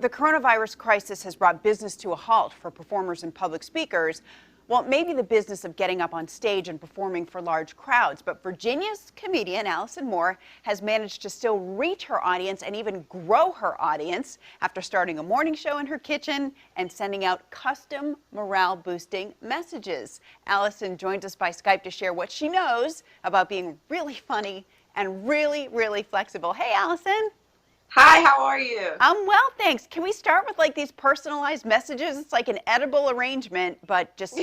The coronavirus crisis has brought business to a halt for performers and public speakers. Well, maybe the business of getting up on stage and performing for large crowds. But Virginia's comedian, Allison Moore, has managed to still reach her audience and even grow her audience after starting a morning show in her kitchen and sending out custom morale-boosting messages. Allison joins us by Skype to share what she knows about being really funny and really, really flexible. Hey, Allison. Hi, how are you? I'm well, thanks. Can we start with like these personalized messages? It's like an edible arrangement, but just,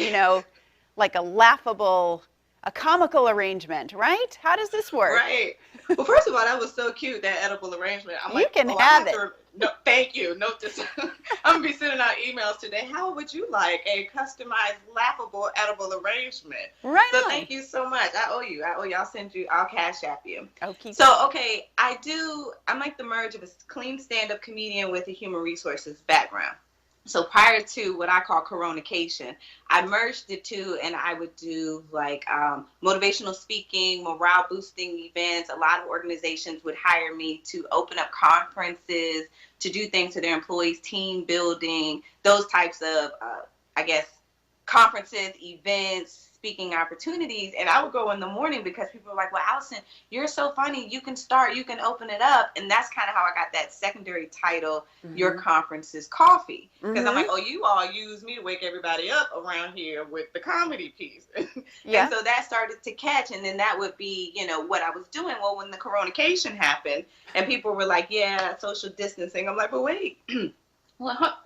like a comical arrangement, right? How does this work? Right. Well, first of all, that was so cute, that edible arrangement. I'm You can have it. No, thank you. Note this. I'm going to be sending out emails today. How would you like a customized, laughable, edible arrangement? Right So on. thank you so much. I owe you. I'll cash app you. Okay. Okay, I'm like the merge of a clean stand-up comedian with a human resources background. So prior to what I call Coronication, I merged the two, and I would do like motivational speaking, morale boosting events. A lot of organizations would hire me to open up conferences, to do things for their employees, team building, those types of, conferences, events, speaking opportunities. And I would go in the morning because people were like, well, Allison, you're so funny. You can open it up. And that's kind of how I got that secondary title, Your Conference is Coffee. Because I'm like, oh, you all use me to wake everybody up around here with the comedy piece. Yeah. And so that started to catch. And then that would be, what I was doing. Well, when the Coronication happened and people were like, yeah, social distancing. I'm like, but wait, what?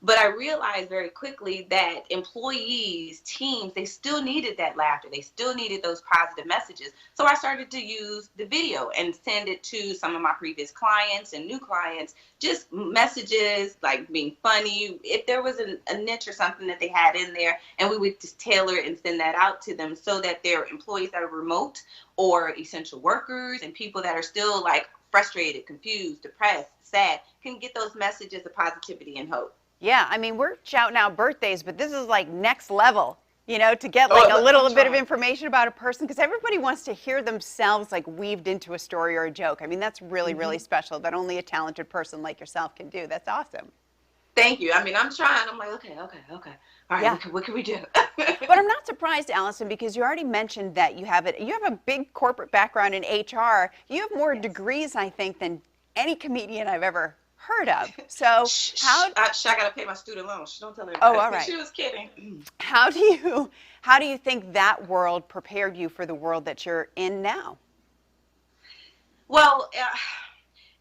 But I realized very quickly that employees, teams, they still needed that laughter. They still needed those positive messages. So I started to use the video and send it to some of my previous clients and new clients, just messages like being funny. If there was a niche or something that they had in there, and we would just tailor it and send that out to them so that their employees that are remote or essential workers and people that are still like frustrated, confused, depressed, sad, can get those messages of positivity and hope. Yeah, I mean, we're shouting out birthdays, but this is like next level, to get like a little bit of information about a person, because everybody wants to hear themselves like weaved into a story or a joke. I mean, that's really, really special that only a talented person like yourself can do. That's awesome. Thank you. I mean, I'm trying. I'm like, okay. All right, yeah. What can we do? But I'm not surprised, Allison, because you already mentioned that you have a big corporate background in HR. You have more degrees, I think, than any comedian I've ever heard of. So I gotta pay my student loans. Don't tell her. Oh, all right. She was kidding. How do you think that world prepared you for the world that you're in now? Well,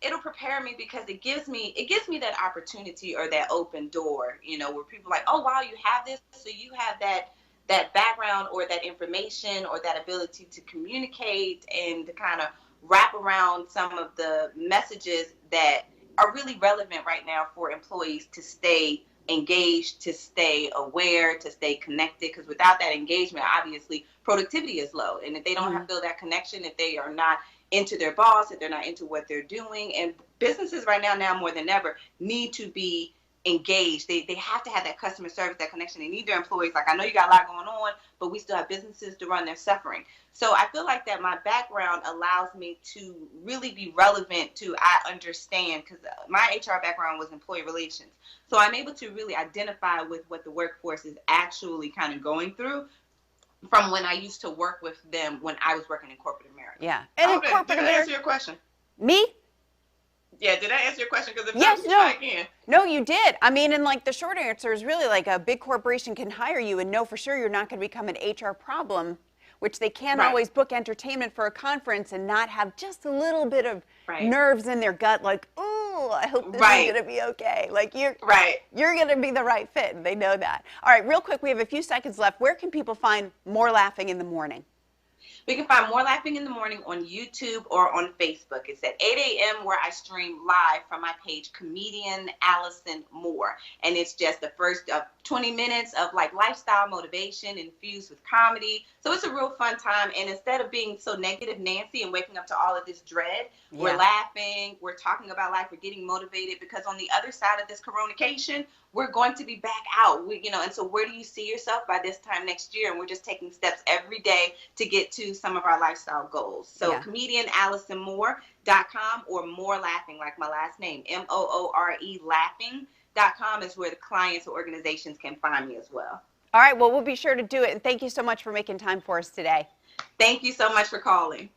it'll prepare me because it gives me that opportunity or that open door, where people are like, oh wow, you have this, so you have that background or that information or that ability to communicate and to kind of wrap around some of the messages that are really relevant right now for employees to stay engaged, to stay aware, to stay connected. Because without that engagement, obviously, productivity is low. And if they don't feel that connection, if they are not into their boss, if they're not into what they're doing, and businesses right now more than ever need to be engaged. They have to have that customer service, that connection. They need their employees. Like, I know you got a lot going on, but we still have businesses to run. They're suffering. So I feel like that my background allows me to really be relevant to, I understand, because my HR background was employee relations. So I'm able to really identify with what the workforce is actually kind of going through from when I used to work with them when I was working in corporate America. Yeah. And in corporate Did I answer your question? Me? Yeah, did I answer your question? Because if not, try again. No, you did. I mean, and like the short answer is really like a big corporation can hire you and know for sure you're not going to become an HR problem, which they can't always book entertainment for a conference and not have just a little bit of nerves in their gut, like, oh, I hope this is going to be okay. Like you're going to be the right fit, and they know that. All right, real quick, we have a few seconds left. Where can people find More Laughing in the Morning? We can find More Laughing in the Morning on YouTube or on Facebook. It's at 8 a.m. where I stream live from my page, Comedian Allison Moore. And it's just the first 20 minutes of like lifestyle motivation infused with comedy. So it's a real fun time. And instead of being so negative Nancy and waking up to all of this dread, we're laughing, we're talking about life, we're getting motivated, because on the other side of this Coronication, we're going to be back out. And so where do you see yourself by this time next year? And we're just taking steps every day to get get to some of our lifestyle goals. So Yeah. comedianallisonmoore.com, or More Laughing, like my last name, MOORE laughing.com is where the clients or organizations can find me as well. All right, well, we'll be sure to do it. And thank you so much for making time for us today. Thank you so much for calling.